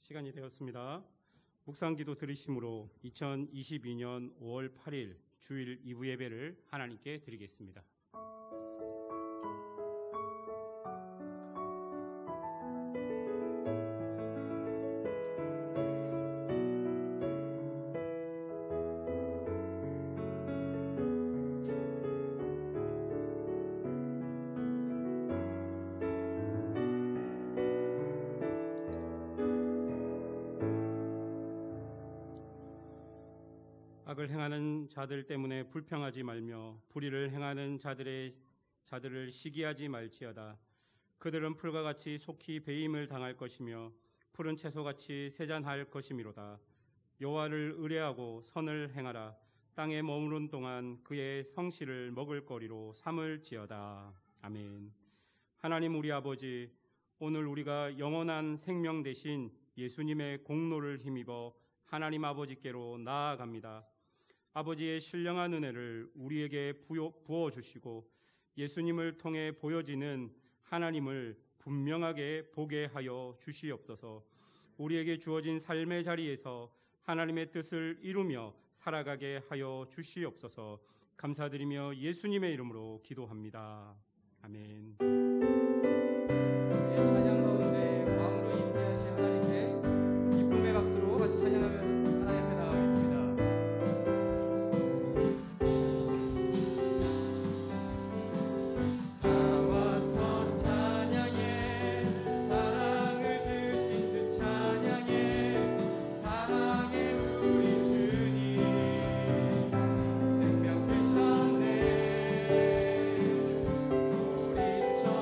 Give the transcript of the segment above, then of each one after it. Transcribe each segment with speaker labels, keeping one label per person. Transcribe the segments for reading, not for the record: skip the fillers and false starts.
Speaker 1: 시간이 되었습니다. 묵상기도 들으심으로 2022년 5월 8일 주일 2부 예배를 하나님께 드리겠습니다. 악을 행하는 자들 때문에 불평하지 말며 불의를 행하는 자들을 시기하지 말지어다. 그들은 풀과 같이 속히 배임을 당할 것이며 푸른 채소같이 세잔할 것이미로다. 여호와를 의뢰하고 선을 행하라. 땅에 머무른 동안 그의 성실을 먹을거리로 삼을지어다. 아멘. 하나님 우리 아버지, 오늘 우리가 영원한 생명 되신 예수님의 공로를 힘입어 하나님 아버지께로 나아갑니다. 아버지의 신령한 은혜를 우리에게 부어주시고 예수님을 통해 보여지는 하나님을 분명하게 보게 하여 주시옵소서. 우리에게 주어진 삶의 자리에서 하나님의 뜻을 이루며 살아가게 하여 주시옵소서. 감사드리며 예수님의 이름으로 기도합니다. 아멘.
Speaker 2: 찬양 가운데 마음으로 임재하신 하나님께 기쁨의 박수로 같이 찬양하며 하나님 앞에 나아가겠습니다.
Speaker 3: 소리쳐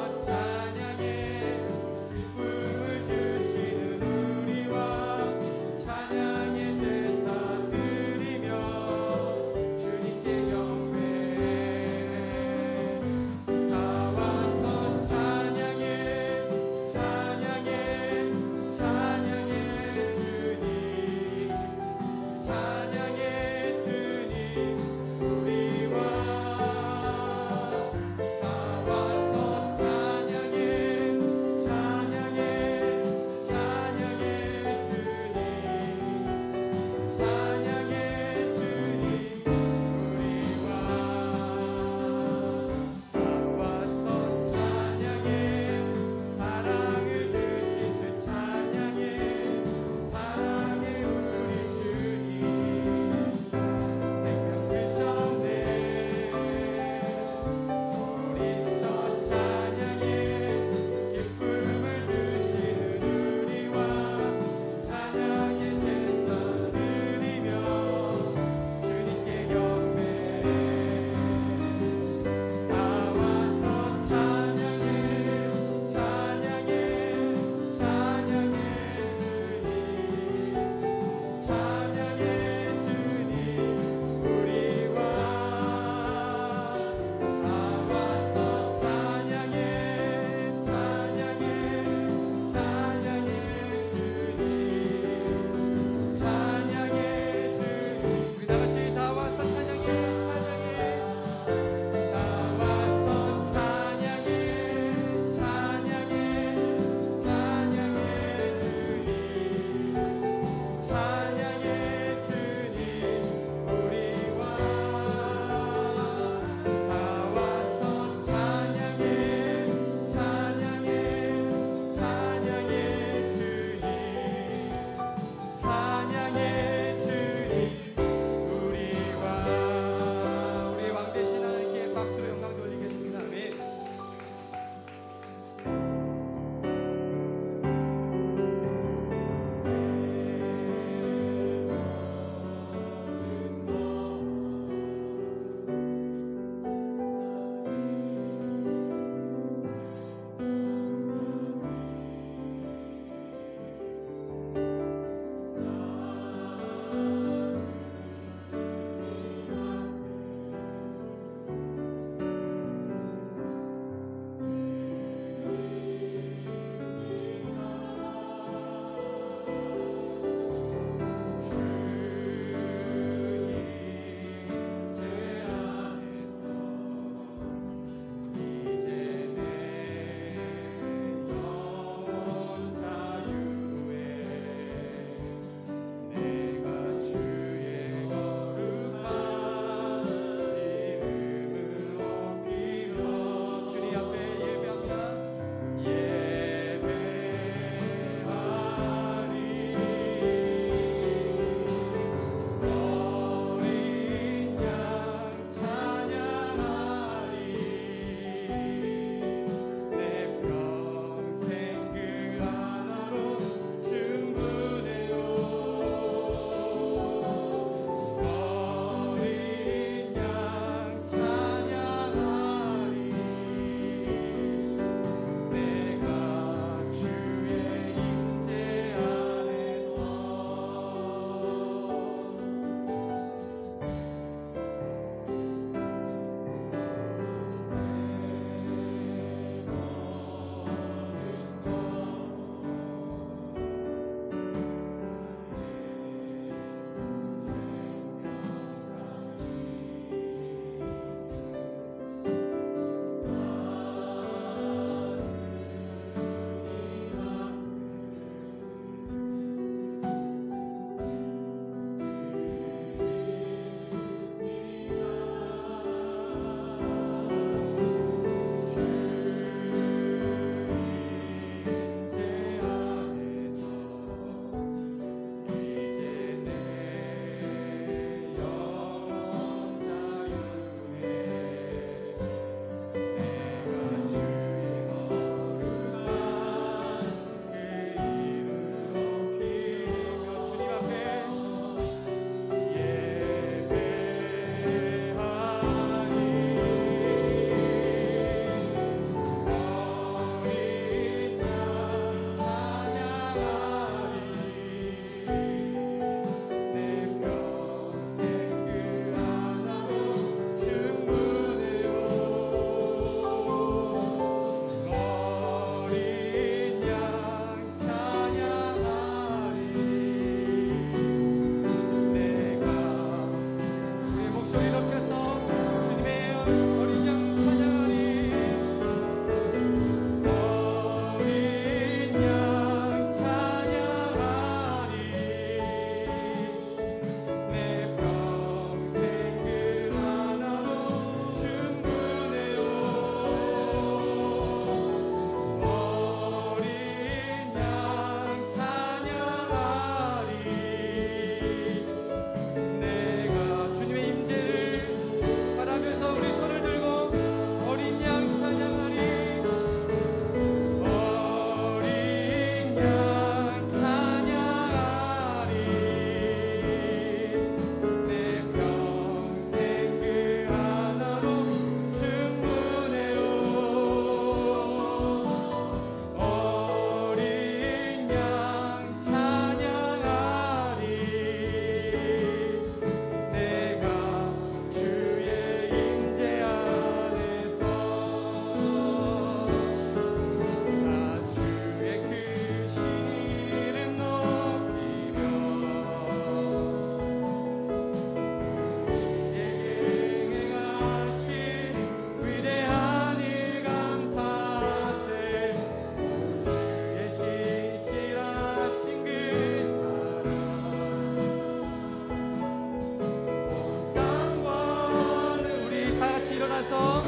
Speaker 2: 올려서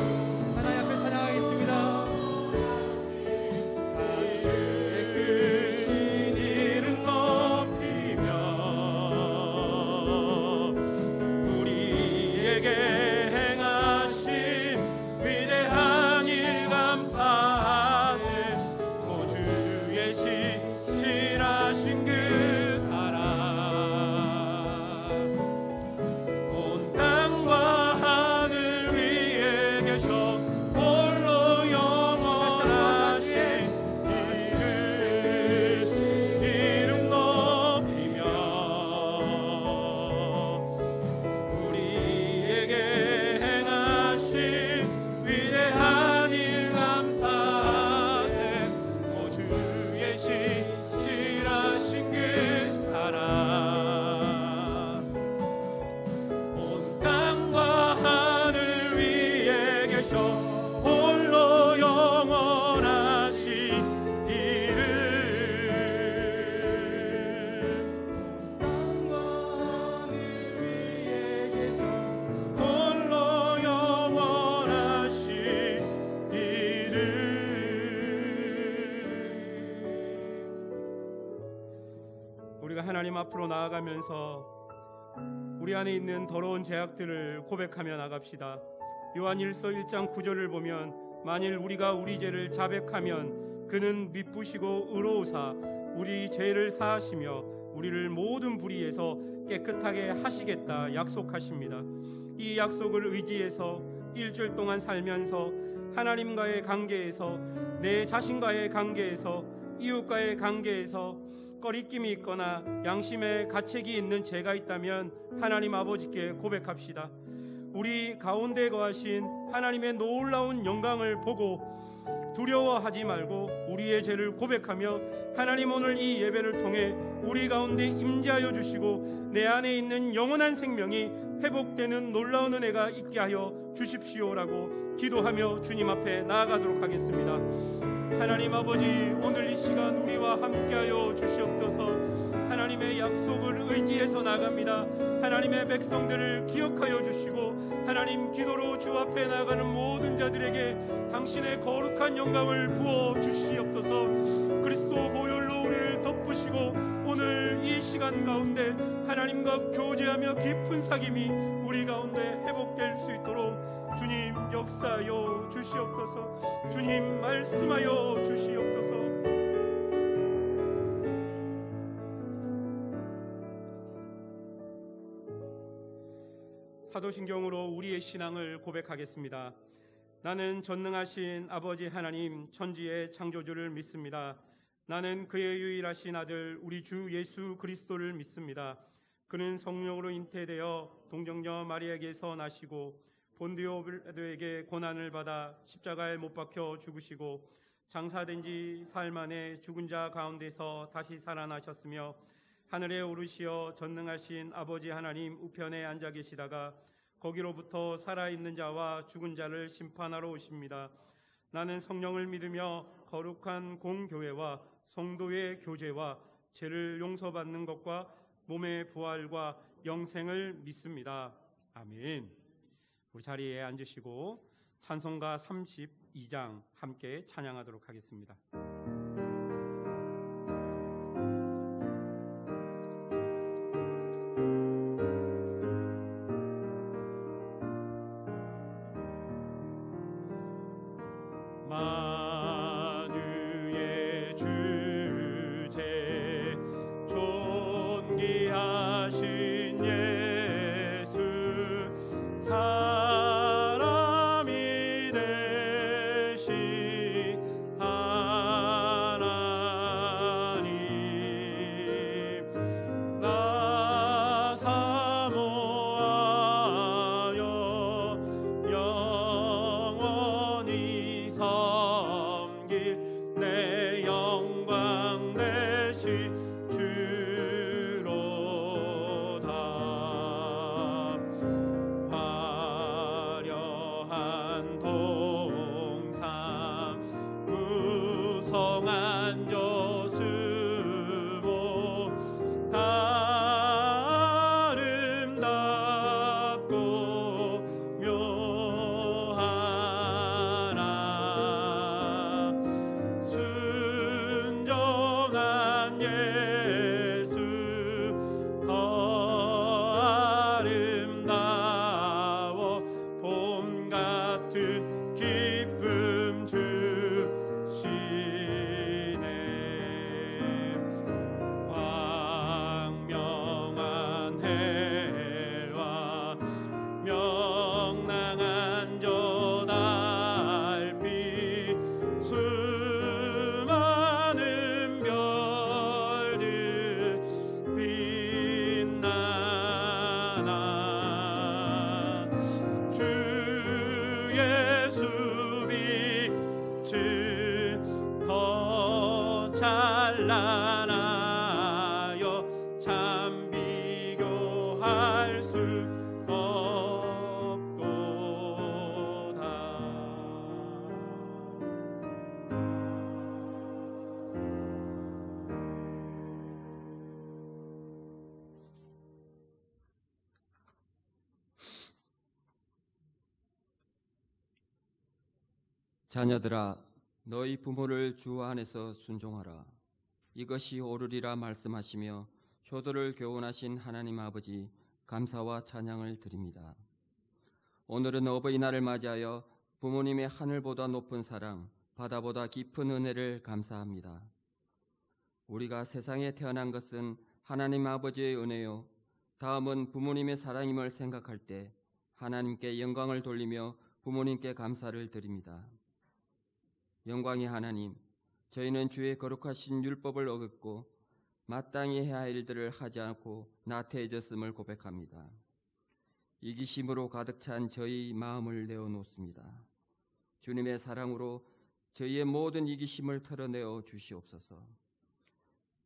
Speaker 2: 하나님 앞에 찬양하겠습니다.
Speaker 1: 크신 이름 높이며 우리에게 행하신 위대한 일 감사하세. 오 주의 신실하신 그 사랑 온 땅과 하늘 위에 계셔 홀로 영원하신 이름 높이며 우리에게 행하신 위대한 일 감사하세. 오 주의 신실하신 그 사랑 온 땅과 하늘 위에 계셔 홀로 영원하신 이름. 땅과 하늘 위에 계셔 홀로 영원하신 이름. 우리가 하나님 앞으로 나아가면서 우리 안에 있는 더러운 죄악들을 고백하며 나갑시다. 요한 1서 1장 9절을 보면 만일 우리가 우리 죄를 자백하면 그는 미쁘시고 의로우사 우리 죄를 사하시며 우리를 모든 불의에서 깨끗하게 하시겠다 약속하십니다. 이 약속을 의지해서 일주일 동안 살면서 하나님과의 관계에서, 내 자신과의 관계에서, 이웃과의 관계에서 꺼리낌이 있거나 양심에 가책이 있는 죄가 있다면 하나님 아버지께 고백합시다. 우리 가운데 거하신 하나님의 놀라운 영광을 보고 두려워하지 말고 우리의 죄를 고백하며 하나님 오늘 이 예배를 통해 우리 가운데 임재하여 주시고 내 안에 있는 영원한 생명이 회복되는 놀라운 은혜가 있게 하여 주십시오라고 기도하며 주님 앞에 나아가도록 하겠습니다. 하나님 아버지, 오늘 이 시간 우리와 함께하여 주시옵소서. 하나님의 약속을 의지해서 나갑니다. 하나님의 백성들을 기억하여 주시고 하나님 기도로 주 앞에 나가는 모든 자들에게 당신의 거룩한 영광을 부어 주시옵소서. 그리스도 보혈로 우리를 덮으시고 오늘 이 시간 가운데 하나님과 교제하며 깊은 사귐이 우리 가운데 회복될 수 있도록 주님 역사하여 주시옵소서. 주님 말씀하여 주시옵소서. 사도신경으로 우리의 신앙을 고백하겠습니다. 나는 전능하신 아버지 하나님 천지의 창조주를 믿습니다. 나는 그의 유일하신 아들 우리 주 예수 그리스도를 믿습니다. 그는 성령으로 잉태되어 동정녀 마리아에게서 나시고 본디오 빌라도에게 고난을 받아 십자가에 못 박혀 죽으시고 장사된 지 사흘 만에 죽은 자 가운데서 다시 살아나셨으며 하늘에 오르시어 전능하신 아버지 하나님 우편에 앉아 계시다가 거기로부터 살아있는 자와 죽은 자를 심판하러 오십니다. 나는 성령을 믿으며 거룩한 공교회와 성도의 교제와 죄를 용서받는 것과 몸의 부활과 영생을 믿습니다. 아멘. 우리 자리에 앉으시고 찬송가 32장 함께 찬양하도록 하겠습니다. 만유의 주제 존귀하신 예수 사람이 되신 하나님 나 사모하여 영원히 섬길 내 영광 되신 주로다. 화려한 동산 같은 기쁨 주시네. 광명한 해와 명랑한 저 달빛 수많은 별들 빛나나 주 예수 빛은 더 찬란하여 참 비교할 수 없도다.
Speaker 3: 자녀들아, 너희 부모를 주 안에서 순종하라. 이것이 옳으리라 말씀하시며 효도를 교훈하신 하나님 아버지 감사와 찬양을 드립니다. 오늘은 어버이날을 맞이하여 부모님의 하늘보다 높은 사랑, 바다보다 깊은 은혜를 감사합니다. 우리가 세상에 태어난 것은 하나님 아버지의 은혜요, 다음은 부모님의 사랑임을 생각할 때 하나님께 영광을 돌리며 부모님께 감사를 드립니다. 영광의 하나님, 저희는 주의 거룩하신 율법을 어겼고 마땅히 해야 할 일들을 하지 않고 나태해졌음을 고백합니다. 이기심으로 가득 찬 저희 마음을 내어놓습니다. 주님의 사랑으로 저희의 모든 이기심을 털어내어 주시옵소서.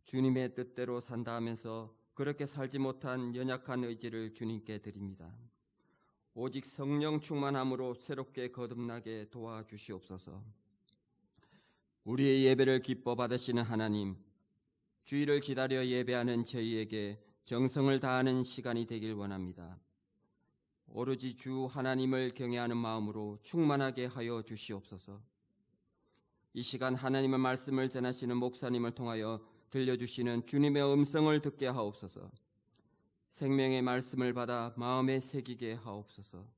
Speaker 3: 주님의 뜻대로 산다 하면서 그렇게 살지 못한 연약한 의지를 주님께 드립니다. 오직 성령 충만함으로 새롭게 거듭나게 도와주시옵소서. 우리의 예배를 기뻐 받으시는 하나님, 주일을 기다려 예배하는 저희에게 정성을 다하는 시간이 되길 원합니다. 오로지 주 하나님을 경외하는 마음으로 충만하게 하여 주시옵소서. 이 시간 하나님의 말씀을 전하시는 목사님을 통하여 들려주시는 주님의 음성을 듣게 하옵소서. 생명의 말씀을 받아 마음에 새기게 하옵소서.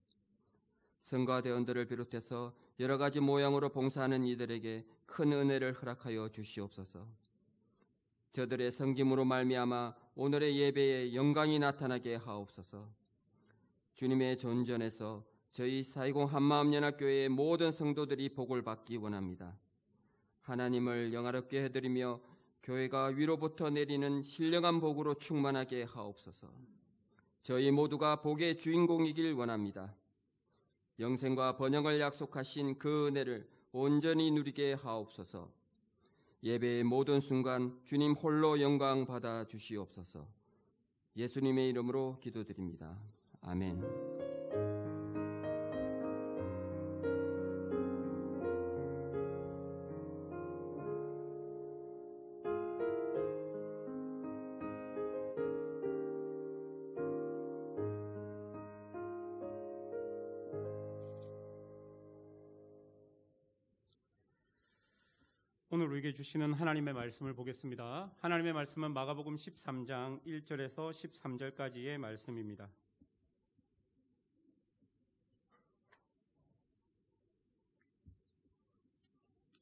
Speaker 3: 성가대원들을 비롯해서 여러 가지 모양으로 봉사하는 이들에게 큰 은혜를 허락하여 주시옵소서. 저들의 섬김으로 말미암아 오늘의 예배에 영광이 나타나게 하옵소서. 주님의 존전에서 저희 420 한마음연합교회의 모든 성도들이 복을 받기 원합니다. 하나님을 영화롭게 해드리며 교회가 위로부터 내리는 신령한 복으로 충만하게 하옵소서. 저희 모두가 복의 주인공이길 원합니다. 영생과 번영을 약속하신 그 은혜를 온전히 누리게 하옵소서. 예배의 모든 순간 주님 홀로 영광 받아 주시옵소서. 예수님의 이름으로 기도드립니다. 아멘.
Speaker 1: 오늘 우리에게 주시는 하나님의 말씀을 보겠습니다. 하나님의 말씀은 마가복음 13장 1절에서 13절까지의 말씀입니다.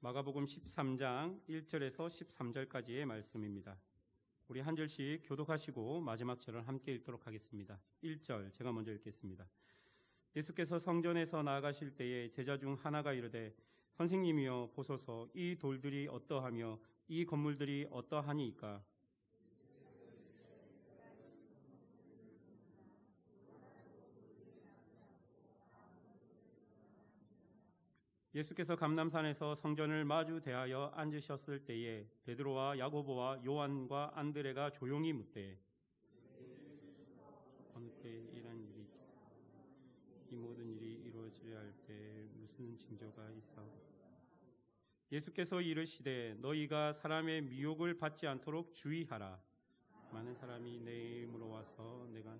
Speaker 1: 마가복음 13장 1절에서 13절까지의 말씀입니다. 우리 한 절씩 교독하시고 마지막 절을 함께 읽도록 하겠습니다. 1절 제가 먼저 읽겠습니다. 예수께서 성전에서 나아가실 때에 제자 중 하나가 이르되 선생님이여 보소서, 이 돌들이 어떠하며 이 건물들이 어떠하니이까? 예수께서 감람산에서 성전을 마주 대하여 앉으셨을 때에 베드로와 야고보와 요한과 안드레가 조용히 묻되 어느 때 이런 일이 이 모든 일이 이루어지려 할 때 무슨 징조가 있사오리까? 예수께서 이르시되 너희가 사람의 미혹을 받지 않도록 주의하라. 많은 사람이 내 이름으로 와서 내가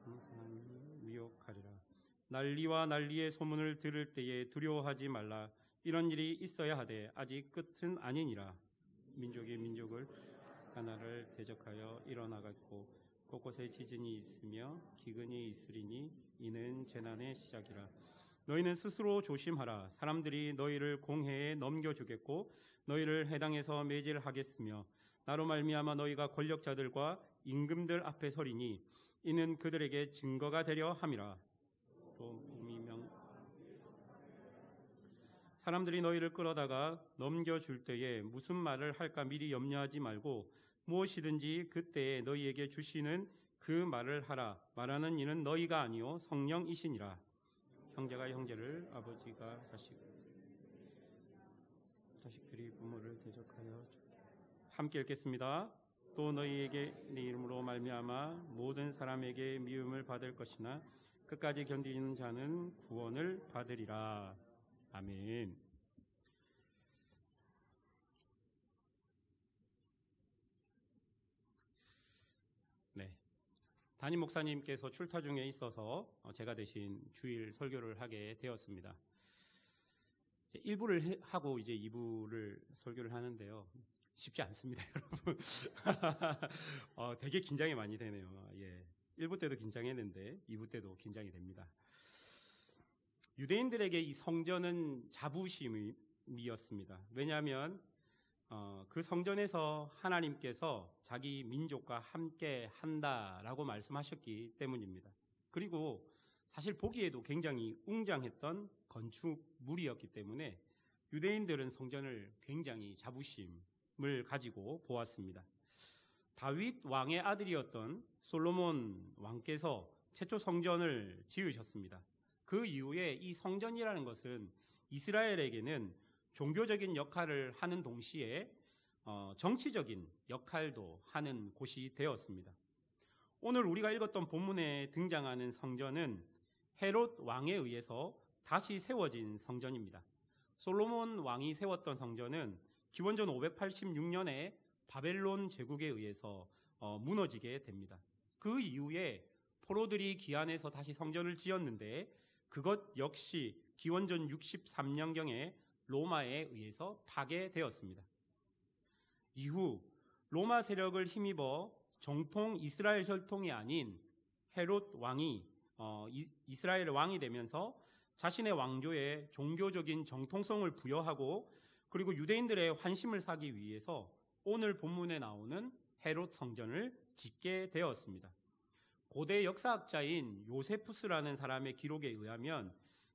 Speaker 1: 많은 사람이 미혹하리라. 난리와 난리의 소문을 들을 때에 두려워하지 말라. 이런 일이 있어야 하되 아직 끝은 아니니라. 민족이 민족을 하나를 대적하여 일어나겠고 곳곳에 지진이 있으며 기근이 있으리니 이는 재난의 시작이라. 너희는 스스로 조심하라. 사람들이 너희를 공회에 넘겨주겠고 너희를 해당에서 매질하겠으며 나로 말미암아 너희가 권력자들과 임금들 앞에 서리니 이는 그들에게 증거가 되려 함이라. 또 사람들이 너희를 끌어다가 넘겨줄 때에 무슨 말을 할까 미리 염려하지 말고 무엇이든지 그때에 너희에게 주시는 그 말을 하라. 말하는 이는 너희가 아니요 성령이시니라. 형제가 형제를, 아버지가 자식들이 부모를 대적하여 죽게. 함께 읽겠습니다. 또 너희에게 네 이름으로 말미암아 모든 사람에게 미움을 받을 것이나 끝까지 견디는 자는 구원을 받으리라. 아멘. 네. 담임 목사님께서 출타 중에 있어서 제가 대신 주일 설교를 하게 되었습니다. 1부를 하고 이제 2부를 설교를 하는데요. 쉽지 않습니다, 여러분. 되게 긴장이 많이 되네요. 예. 1부 때도 긴장했는데 2부 때도 긴장이 됩니다. 유대인들에게 이 성전은 자부심이었습니다. 왜냐하면 그 성전에서 하나님께서 자기 민족과 함께 한다라고 말씀하셨기 때문입니다. 그리고 사실 보기에도 굉장히 웅장했던 건축물이었기 때문에 유대인들은 성전을 굉장히 자부심을 가지고 보았습니다. 다윗 왕의 아들이었던 솔로몬 왕께서 최초 성전을 지으셨습니다. 그 이후에 이 성전이라는 것은 이스라엘에게는 종교적인 역할을 하는 동시에 정치적인 역할도 하는 곳이 되었습니다. 오늘 우리가 읽었던 본문에 등장하는 성전은 헤롯 왕에 의해서 다시 세워진 성전입니다. 솔로몬 왕이 세웠던 성전은 기원전 586년에 바벨론 제국에 의해서 무너지게 됩니다. 그 이후에 포로들이 기안에서 다시 성전을 지었는데 그것 역시 기원전 63년경에 로마에 의해서 파괴되었습니다. 이후 로마 세력을 힘입어 정통 이스라엘 혈통이 아닌 헤롯 왕이 이스라엘 왕이 되면서 자신의 왕조에 종교적인 정통성을 부여하고 그리고 유대인들의 환심을 사기 위해서 오늘 본문에 나오는 헤롯 성전을 짓게 되었습니다. 고대 역사학자인 요세푸스라는 사람의 기록에 의하면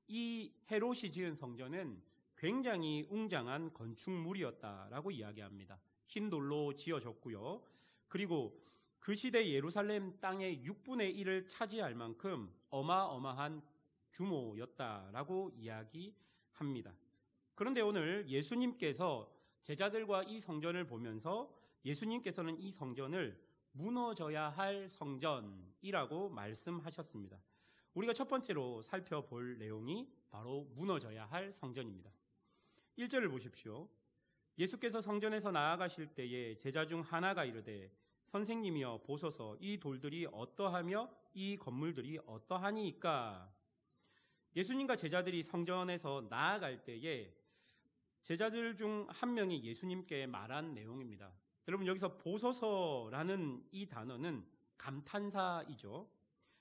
Speaker 1: 이 헤롯이 지은 성전은 굉장히 웅장한 건축물이었다라고 이야기합니다. 흰 돌로 지어졌고요. 그리고 그 시대 예루살렘 땅의 6분의 1을 차지할 만큼 어마어마한 규모였다라고 이야기합니다. 그런데 오늘 예수님께서 제자들과 이 성전을 보면서 예수님께서는 이 성전을 무너져야 할 성전이라고 말씀하셨습니다. 우리가 첫 번째로 살펴볼 내용이 바로 무너져야 할 성전입니다. 1절을 보십시오. 예수께서 성전에서 나아가실 때에 제자 중 하나가 이르되 선생님이여 보소서 이 돌들이 어떠하며 이 건물들이 어떠하니이까. 예수님과 제자들이 성전에서 나아갈 때에 제자들 중 한 명이 예수님께 말한 내용입니다. 여러분 여기서 보소서라는 이 단어는 감탄사이죠.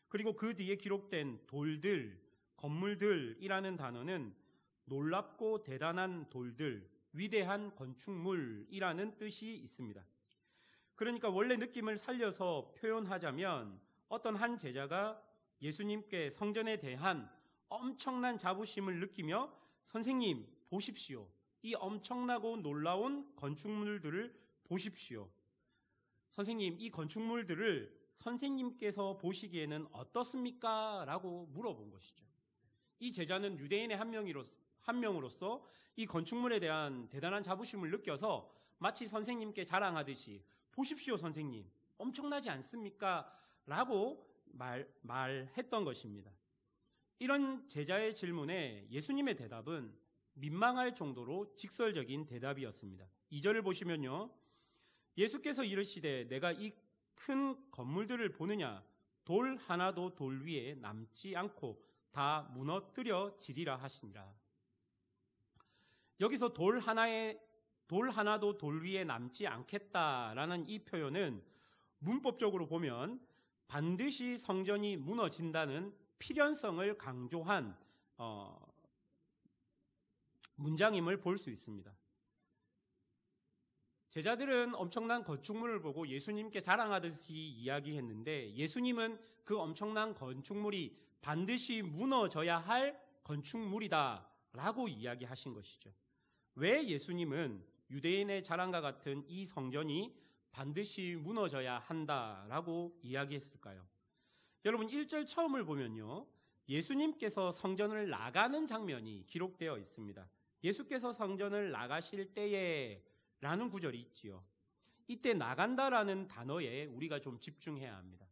Speaker 1: 그리고 그 뒤에 기록된 돌들, 건물들이라는 단어는 놀랍고 대단한 돌들, 위대한 건축물이라는 뜻이 있습니다. 그러니까 원래 느낌을 살려서 표현하자면 어떤 한 제자가 예수님께 성전에 대한 엄청난 자부심을 느끼며 선생님 보십시오. 이 엄청나고 놀라운 건축물들을 보십시오. 선생님 이 건축물들을 선생님께서 보시기에는 어떻습니까? 라고 물어본 것이죠. 이 제자는 유대인의 한 명으로서 이 건축물에 대한 대단한 자부심을 느껴서 마치 선생님께 자랑하듯이 보십시오 선생님 엄청나지 않습니까? 라고 말했던 것입니다. 이런 제자의 질문에 예수님의 대답은 민망할 정도로 직설적인 대답이었습니다. 2절을 보시면요. 예수께서 이르시되 내가 이 큰 건물들을 보느냐 돌 하나도 돌 위에 남지 않고 다 무너뜨려지리라 하시니라. 여기서 돌 하나도 돌 위에 남지 않겠다라는 이 표현은 문법적으로 보면 반드시 성전이 무너진다는 필연성을 강조한 문장임을 볼 수 있습니다. 제자들은 엄청난 건축물을 보고 예수님께 자랑하듯이 이야기했는데 예수님은 그 엄청난 건축물이 반드시 무너져야 할 건축물이다 라고 이야기하신 것이죠. 왜 예수님은 유대인의 자랑과 같은 이 성전이 반드시 무너져야 한다라고 이야기했을까요? 여러분 1절 처음을 보면요, 예수님께서 성전을 나가는 장면이 기록되어 있습니다. 예수께서 성전을 나가실 때에 라는 구절이 있지요. 이때 나간다라는 단어에 우리가 좀 집중해야 합니다.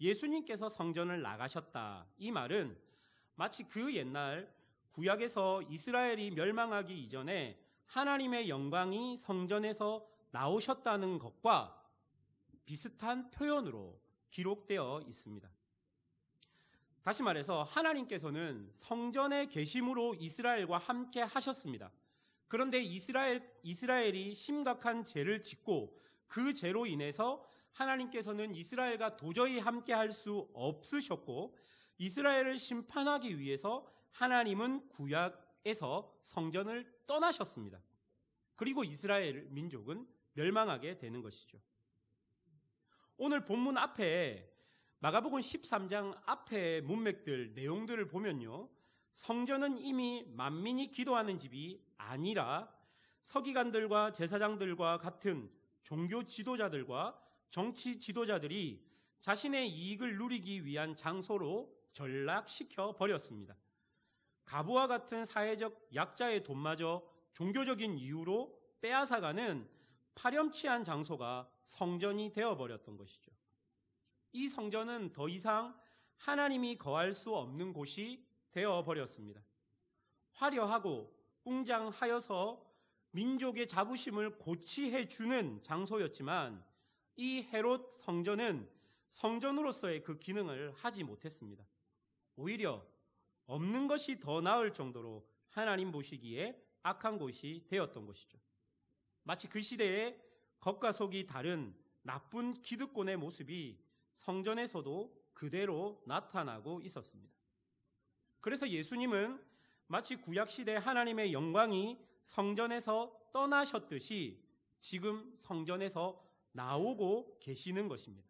Speaker 1: 예수님께서 성전을 나가셨다, 이 말은 마치 그 옛날 구약에서 이스라엘이 멸망하기 이전에 하나님의 영광이 성전에서 나오셨다는 것과 비슷한 표현으로 기록되어 있습니다. 다시 말해서 하나님께서는 성전에 계심으로 이스라엘과 함께 하셨습니다. 그런데 이스라엘이 심각한 죄를 짓고 그 죄로 인해서 하나님께서는 이스라엘과 도저히 함께 할 수 없으셨고 이스라엘을 심판하기 위해서 하나님은 구약에서 성전을 떠나셨습니다. 그리고 이스라엘 민족은 멸망하게 되는 것이죠. 오늘 본문 앞에 마가복음 13장 앞에 문맥들 내용들을 보면요, 성전은 이미 만민이 기도하는 집이 아니라 서기관들과 제사장들과 같은 종교 지도자들과 정치 지도자들이 자신의 이익을 누리기 위한 장소로 전락시켜 버렸습니다. 가부와 같은 사회적 약자의 돈마저 종교적인 이유로 빼앗아가는 파렴치한 장소가 성전이 되어버렸던 것이죠. 이 성전은 더 이상 하나님이 거할 수 없는 곳이 되어버렸습니다. 화려하고 웅장하여서 민족의 자부심을 고취해주는 장소였지만 이 헤롯 성전은 성전으로서의 그 기능을 하지 못했습니다. 오히려 없는 것이 더 나을 정도로 하나님 보시기에 악한 곳이 되었던 것이죠. 마치 그 시대의 겉과 속이 다른 나쁜 기득권의 모습이 성전에서도 그대로 나타나고 있었습니다. 그래서 예수님은 마치 구약시대 하나님의 영광이 성전에서 떠나셨듯이 지금 성전에서 나오고 계시는 것입니다.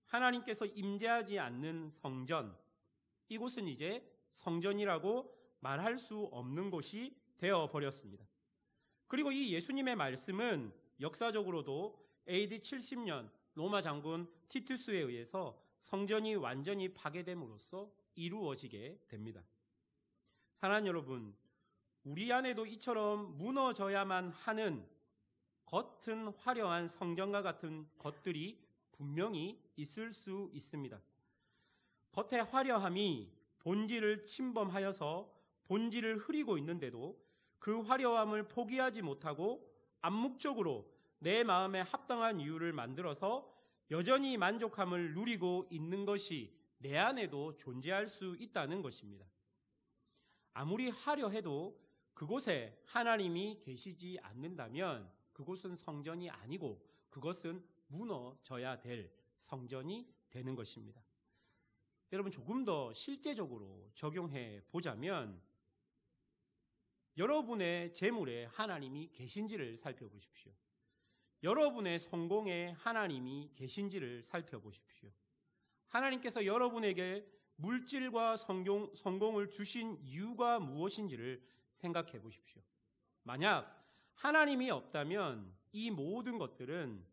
Speaker 1: 하나님께서 임재하지 않는 성전, 이곳은 이제 성전이라고 말할 수 없는 곳이 되어버렸습니다. 그리고 이 예수님의 말씀은 역사적으로도 AD 70년 로마 장군 티투스에 의해서 성전이 완전히 파괴됨으로써 이루어지게 됩니다. 사랑하는 여러분, 우리 안에도 이처럼 무너져야만 하는 겉은 화려한 성전과 같은 것들이 분명히 있을 수 있습니다. 겉의 화려함이 본질을 침범하여서 본질을 흐리고 있는데도 그 화려함을 포기하지 못하고 암묵적으로 내 마음에 합당한 이유를 만들어서 여전히 만족함을 누리고 있는 것이 내 안에도 존재할 수 있다는 것입니다. 아무리 화려해도 그곳에 하나님이 계시지 않는다면 그곳은 성전이 아니고 그것은 무너져야 될 성전이 되는 것입니다. 여러분, 조금 더 실제적으로 적용해 보자면 여러분의 재물에 하나님이 계신지를 살펴보십시오. 여러분의 성공에 하나님이 계신지를 살펴보십시오. 하나님께서 여러분에게 물질과 성공을 주신 이유가 무엇인지를 생각해 보십시오. 만약 하나님이 없다면 이 모든 것들은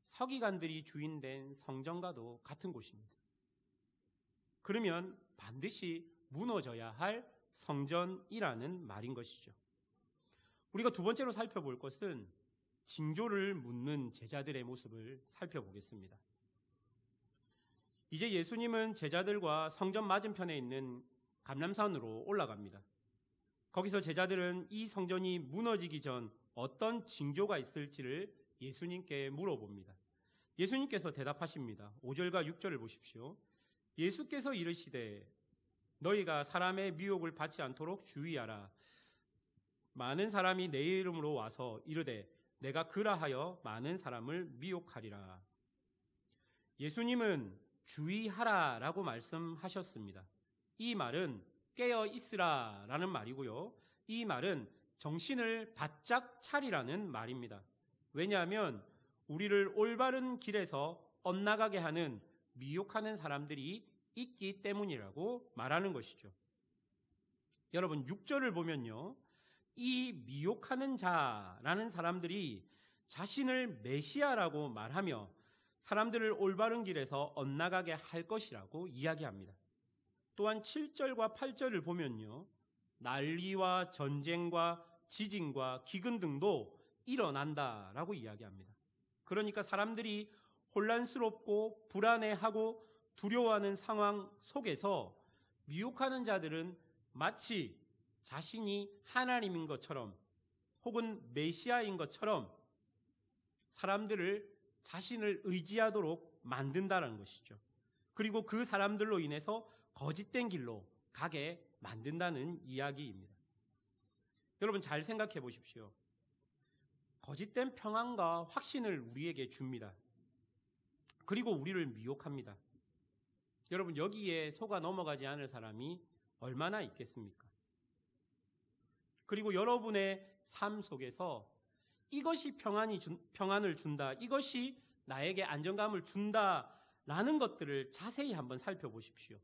Speaker 1: 서기관들이 주인된 성전과도 같은 곳입니다. 그러면 반드시 무너져야 할 성전이라는 말인 것이죠. 우리가 두 번째로 살펴볼 것은 징조를 묻는 제자들의 모습을 살펴보겠습니다. 이제 예수님은 제자들과 성전 맞은편에 있는 감람산으로 올라갑니다. 거기서 제자들은 이 성전이 무너지기 전 어떤 징조가 있을지를 예수님께 물어봅니다. 예수님께서 대답하십니다. 5절과 6절을 보십시오. 예수께서 이르시되 너희가 사람의 미혹을 받지 않도록 주의하라. 많은 사람이 내 이름으로 와서 이르되 내가 그라하여 많은 사람을 미혹하리라. 예수님은 주의하라라고 말씀하셨습니다. 이 말은 깨어 있으라라는 말이고요. 이 말은 정신을 바짝 차리라는 말입니다. 왜냐하면 우리를 올바른 길에서 엇나가게 하는 미혹하는 사람들이 있기 때문이라고 말하는 것이죠. 여러분 6절을 보면요. 이 미혹하는 자라는 사람들이 자신을 메시아라고 말하며 사람들을 올바른 길에서 엇나가게 할 것이라고 이야기합니다. 또한 7절과 8절을 보면요. 난리와 전쟁과 지진과 기근 등도 일어난다라고 이야기합니다. 그러니까 사람들이 혼란스럽고 불안해하고 두려워하는 상황 속에서 미혹하는 자들은 마치 자신이 하나님인 것처럼 혹은 메시아인 것처럼 사람들을 자신을 의지하도록 만든다는 것이죠. 그리고 그 사람들로 인해서 거짓된 길로 가게 만든다는 이야기입니다. 여러분 잘 생각해 보십시오. 거짓된 평안과 확신을 우리에게 줍니다. 그리고 우리를 미혹합니다. 여러분 여기에 속아 넘어가지 않을 사람이 얼마나 있겠습니까? 그리고 여러분의 삶 속에서 이것이 평안을 준다, 이것이 나에게 안정감을 준다라는 것들을 자세히 한번 살펴보십시오.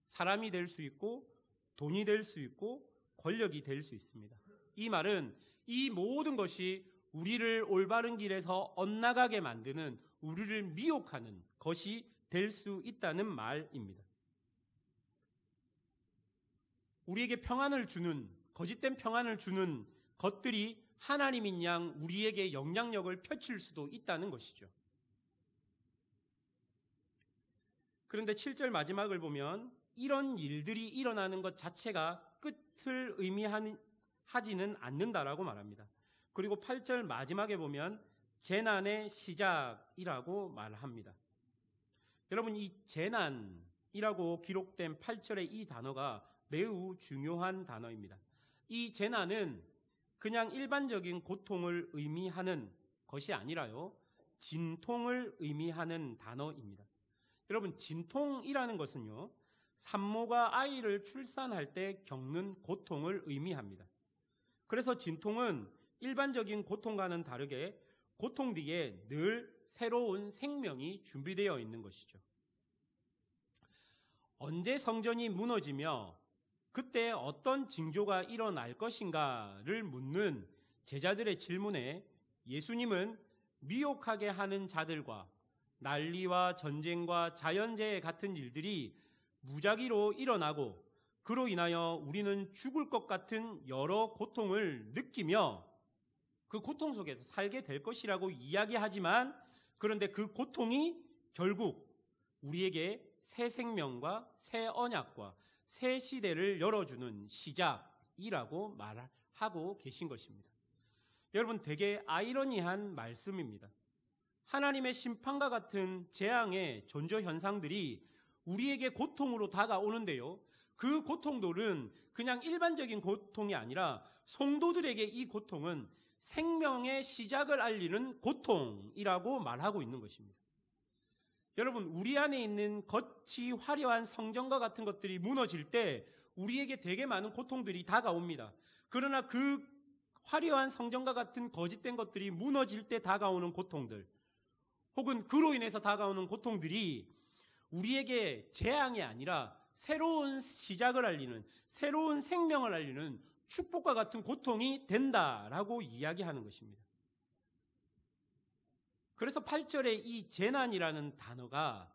Speaker 1: 사람이 될 수 있고 돈이 될 수 있고 권력이 될 수 있습니다. 이 말은 이 모든 것이 우리를 올바른 길에서 엇나가게 만드는, 우리를 미혹하는 것이 될 수 있다는 말입니다. 우리에게 평안을 주는, 거짓된 평안을 주는 것들이 하나님인 양 우리에게 영향력을 펼칠 수도 있다는 것이죠. 그런데 7절 마지막을 보면 이런 일들이 일어나는 것 자체가 끝을 의미하지는 않는다라고 말합니다. 그리고 8절 마지막에 보면 재난의 시작이라고 말합니다. 여러분 이 재난이라고 기록된 8절의 이 단어가 매우 중요한 단어입니다. 이 재난은 그냥 일반적인 고통을 의미하는 것이 아니라요, 진통을 의미하는 단어입니다. 여러분 진통이라는 것은요, 산모가 아이를 출산할 때 겪는 고통을 의미합니다. 그래서 진통은 일반적인 고통과는 다르게 고통 뒤에 늘 새로운 생명이 준비되어 있는 것이죠. 언제 성전이 무너지며 그때 어떤 징조가 일어날 것인가를 묻는 제자들의 질문에 예수님은 미혹하게 하는 자들과 난리와 전쟁과 자연재해 같은 일들이 무작위로 일어나고 그로 인하여 우리는 죽을 것 같은 여러 고통을 느끼며 그 고통 속에서 살게 될 것이라고 이야기하지만, 그런데 그 고통이 결국 우리에게 새 생명과 새 언약과 새 시대를 열어주는 시작이라고 말하고 계신 것입니다. 여러분 되게 아이러니한 말씀입니다. 하나님의 심판과 같은 재앙의 존재 현상들이 우리에게 고통으로 다가오는데요, 그 고통들은 그냥 일반적인 고통이 아니라 성도들에게 이 고통은 생명의 시작을 알리는 고통이라고 말하고 있는 것입니다. 여러분 우리 안에 있는 겉이 화려한 성전과 같은 것들이 무너질 때 우리에게 되게 많은 고통들이 다가옵니다. 그러나 그 화려한 성전과 같은 거짓된 것들이 무너질 때 다가오는 고통들, 혹은 그로 인해서 다가오는 고통들이 우리에게 재앙이 아니라 새로운 시작을 알리는, 새로운 생명을 알리는 축복과 같은 고통이 된다라고 이야기하는 것입니다. 그래서 8절에 이 재난이라는 단어가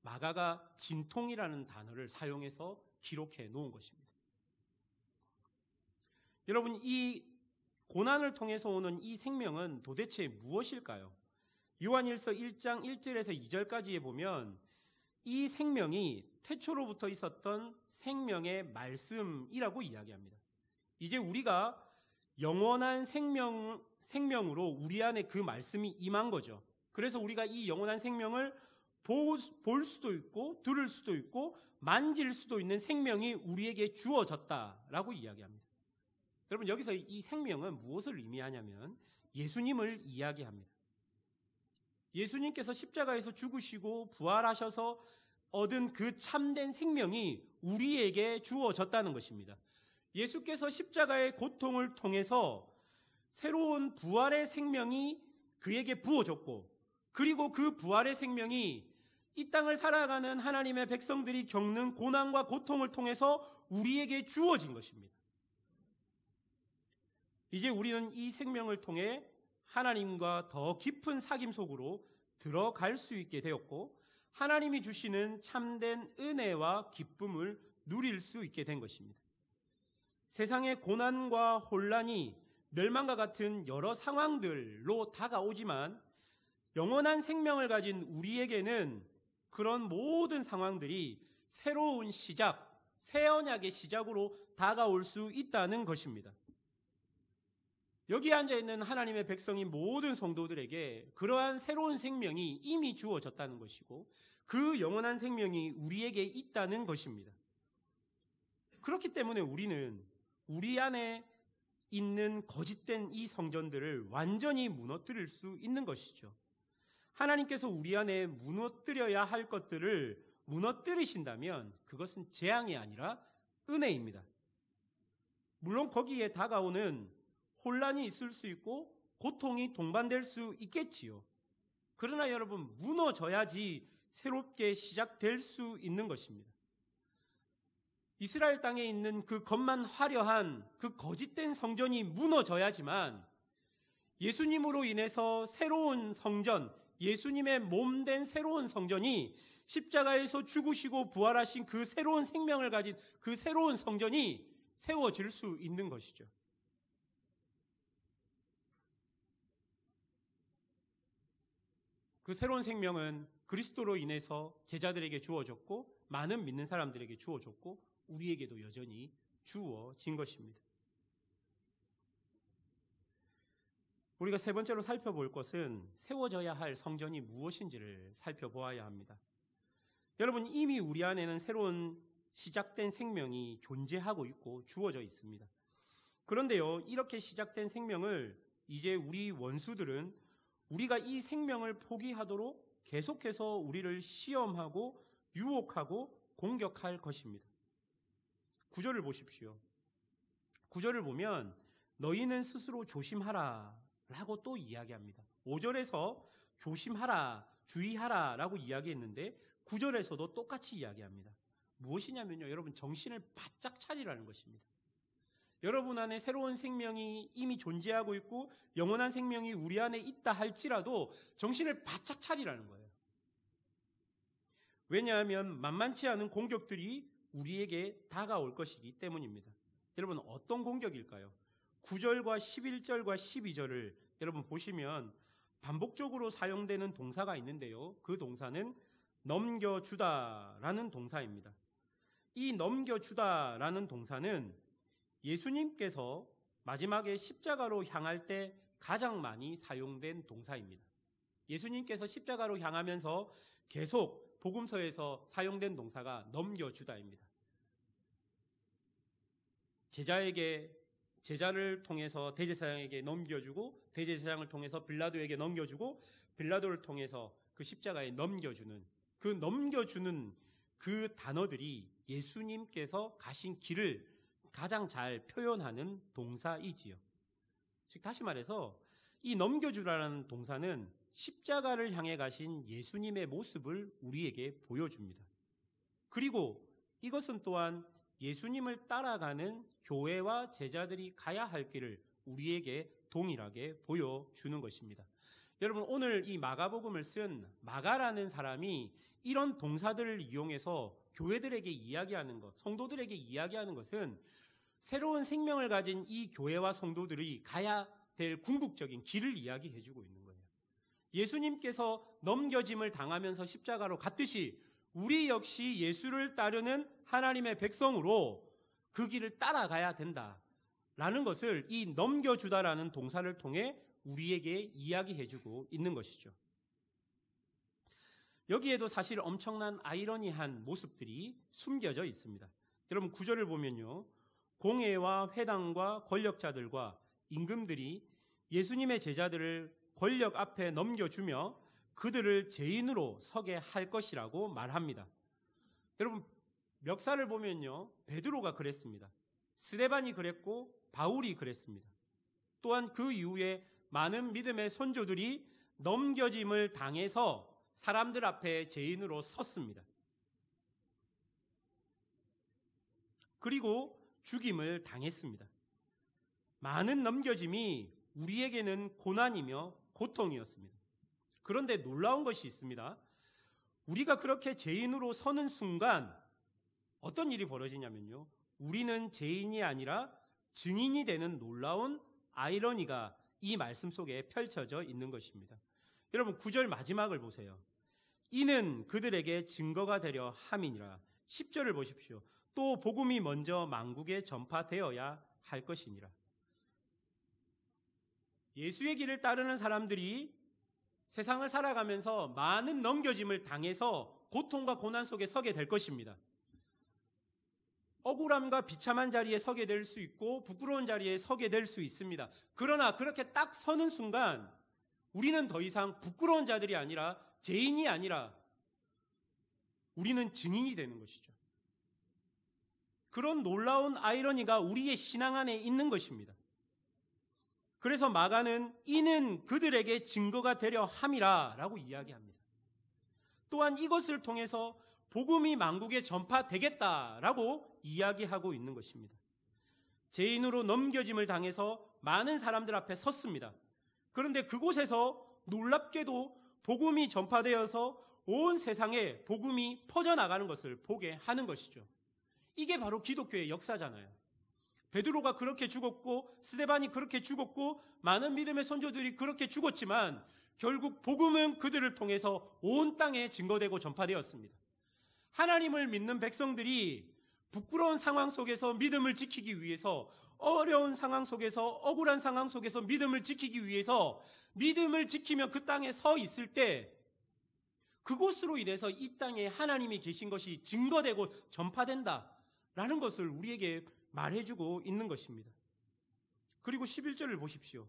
Speaker 1: 마가가 진통이라는 단어를 사용해서 기록해 놓은 것입니다. 여러분 이 고난을 통해서 오는 이 생명은 도대체 무엇일까요? 요한일서 1장 1절에서 2절까지에 보면 이 생명이 태초로부터 있었던 생명의 말씀이라고 이야기합니다. 이제 우리가 영원한 생명으로 우리 안에 그 말씀이 임한 거죠. 그래서 우리가 이 영원한 생명을 볼 수도 있고 들을 수도 있고 만질 수도 있는 생명이 우리에게 주어졌다라고 이야기합니다. 여러분 여기서 이 생명은 무엇을 의미하냐면 예수님을 이야기합니다. 예수님께서 십자가에서 죽으시고 부활하셔서 얻은 그 참된 생명이 우리에게 주어졌다는 것입니다. 예수께서 십자가의 고통을 통해서 새로운 부활의 생명이 그에게 부어졌고, 그리고 그 부활의 생명이 이 땅을 살아가는 하나님의 백성들이 겪는 고난과 고통을 통해서 우리에게 주어진 것입니다. 이제 우리는 이 생명을 통해 하나님과 더 깊은 사귐 속으로 들어갈 수 있게 되었고, 하나님이 주시는 참된 은혜와 기쁨을 누릴 수 있게 된 것입니다. 세상의 고난과 혼란이 멸망과 같은 여러 상황들로 다가오지만 영원한 생명을 가진 우리에게는 그런 모든 상황들이 새로운 시작, 새 언약의 시작으로 다가올 수 있다는 것입니다. 여기 앉아있는 하나님의 백성인 모든 성도들에게 그러한 새로운 생명이 이미 주어졌다는 것이고, 그 영원한 생명이 우리에게 있다는 것입니다. 그렇기 때문에 우리는 우리 안에 있는 거짓된 이 성전들을 완전히 무너뜨릴 수 있는 것이죠. 하나님께서 우리 안에 무너뜨려야 할 것들을 무너뜨리신다면 그것은 재앙이 아니라 은혜입니다. 물론 거기에 다가오는 혼란이 있을 수 있고 고통이 동반될 수 있겠지요. 그러나 여러분, 무너져야지 새롭게 시작될 수 있는 것입니다. 이스라엘 땅에 있는 그 겉만 화려한 그 거짓된 성전이 무너져야지만 예수님으로 인해서 새로운 성전, 예수님의 몸된 새로운 성전이, 십자가에서 죽으시고 부활하신 그 새로운 생명을 가진 그 새로운 성전이 세워질 수 있는 것이죠. 그 새로운 생명은 그리스도로 인해서 제자들에게 주어졌고, 많은 믿는 사람들에게 주어졌고, 우리에게도 여전히 주어진 것입니다. 우리가 세 번째로 살펴볼 것은 세워져야 할 성전이 무엇인지를 살펴보아야 합니다. 여러분, 이미 우리 안에는 새로운 시작된 생명이 존재하고 있고 주어져 있습니다. 그런데요, 이렇게 시작된 생명을 이제 우리 원수들은 우리가 이 생명을 포기하도록 계속해서 우리를 시험하고 유혹하고 공격할 것입니다. 9절을 보십시오. 9절을 보면 너희는 스스로 조심하라 라고 또 이야기합니다. 5절에서 조심하라, 주의하라 라고 이야기했는데 9절에서도 똑같이 이야기합니다. 무엇이냐면요, 여러분, 정신을 바짝 차리라는 것입니다. 여러분 안에 새로운 생명이 이미 존재하고 있고 영원한 생명이 우리 안에 있다 할지라도 정신을 바짝 차리라는 거예요. 왜냐하면 만만치 않은 공격들이 우리에게 다가올 것이기 때문입니다. 여러분, 어떤 공격일까요? 9절과 11절과 12절을 여러분 보시면 반복적으로 사용되는 동사가 있는데요. 그 동사는 넘겨주다라는 동사입니다. 이 넘겨주다라는 동사는 예수님께서 마지막에 십자가로 향할 때 가장 많이 사용된 동사입니다. 예수님께서 십자가로 향하면서 계속 복음서에서 사용된 동사가 넘겨주다입니다. 제자를 통해서 대제사장에게 넘겨주고, 대제사장을 통해서 빌라도에게 넘겨주고, 빌라도를 통해서 그 십자가에 넘겨주는 그 단어들이 예수님께서 가신 길을 가장 잘 표현하는 동사이지요. 즉 다시 말해서 이 넘겨주라는 동사는 십자가를 향해 가신 예수님의 모습을 우리에게 보여줍니다. 그리고 이것은 또한 예수님을 따라가는 교회와 제자들이 가야 할 길을 우리에게 동일하게 보여주는 것입니다. 여러분, 오늘 이 마가복음을 쓴 마가라는 사람이 이런 동사들을 이용해서 교회들에게 이야기하는 것, 성도들에게 이야기하는 것은 새로운 생명을 가진 이 교회와 성도들이 가야 될 궁극적인 길을 이야기해주고 있는 거예요. 예수님께서 넘겨짐을 당하면서 십자가로 갔듯이 우리 역시 예수를 따르는 하나님의 백성으로 그 길을 따라가야 된다라는 것을 이 넘겨주다라는 동사를 통해 우리에게 이야기해주고 있는 것이죠. 여기에도 사실 엄청난 아이러니한 모습들이 숨겨져 있습니다. 여러분, 9절을 보면요, 공회와 회당과 권력자들과 임금들이 예수님의 제자들을 권력 앞에 넘겨주며 그들을 죄인으로 서게 할 것이라고 말합니다. 여러분, 멱살을 보면요, 베드로가 그랬습니다. 스데반이 그랬고 바울이 그랬습니다. 또한 그 이후에 많은 믿음의 선조들이 넘겨짐을 당해서 사람들 앞에 죄인으로 섰습니다. 그리고 죽임을 당했습니다. 많은 넘겨짐이 우리에게는 고난이며 고통이었습니다. 그런데 놀라운 것이 있습니다. 우리가 그렇게 죄인으로 서는 순간 어떤 일이 벌어지냐면요, 우리는 죄인이 아니라 증인이 되는 놀라운 아이러니가 이 말씀 속에 펼쳐져 있는 것입니다. 여러분, 9절 마지막을 보세요. 이는 그들에게 증거가 되려 함이니라. 10절을 보십시오. 또 복음이 먼저 만국에 전파되어야 할 것이니라. 예수의 길을 따르는 사람들이 세상을 살아가면서 많은 넘겨짐을 당해서 고통과 고난 속에 서게 될 것입니다. 억울함과 비참한 자리에 서게 될 수 있고 부끄러운 자리에 서게 될 수 있습니다. 그러나 그렇게 딱 서는 순간 우리는 더 이상 부끄러운 자들이 아니라, 죄인이 아니라 우리는 증인이 되는 것이죠. 그런 놀라운 아이러니가 우리의 신앙 안에 있는 것입니다. 그래서 마가는 이는 그들에게 증거가 되려 함이라 라고 이야기합니다. 또한 이것을 통해서 복음이 만국에 전파되겠다라고 이야기하고 있는 것입니다. 죄인으로 넘겨짐을 당해서 많은 사람들 앞에 섰습니다. 그런데 그곳에서 놀랍게도 복음이 전파되어서 온 세상에 복음이 퍼져나가는 것을 보게 하는 것이죠. 이게 바로 기독교의 역사잖아요. 베드로가 그렇게 죽었고 스데반이 그렇게 죽었고 많은 믿음의 선조들이 그렇게 죽었지만 결국 복음은 그들을 통해서 온 땅에 증거되고 전파되었습니다. 하나님을 믿는 백성들이 부끄러운 상황 속에서 믿음을 지키기 위해서, 어려운 상황 속에서, 억울한 상황 속에서 믿음을 지키기 위해서 믿음을 지키며 그 땅에 서 있을 때 그곳으로 인해서 이 땅에 하나님이 계신 것이 증거되고 전파된다라는 것을 우리에게 말해주고 있는 것입니다. 그리고 11절을 보십시오.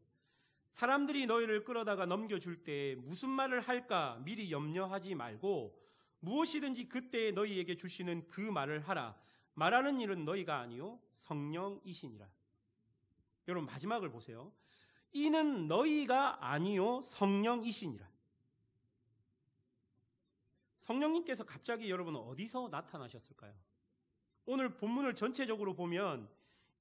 Speaker 1: 사람들이 너희를 끌어다가 넘겨줄 때 무슨 말을 할까 미리 염려하지 말고 무엇이든지 그때에 너희에게 주시는 그 말을 하라. 말하는 일은 너희가 아니요 성령이시니라. 여러분, 마지막을 보세요. 이는 너희가 아니요 성령이시니라. 성령님께서 갑자기 여러분 어디서 나타나셨을까요? 오늘 본문을 전체적으로 보면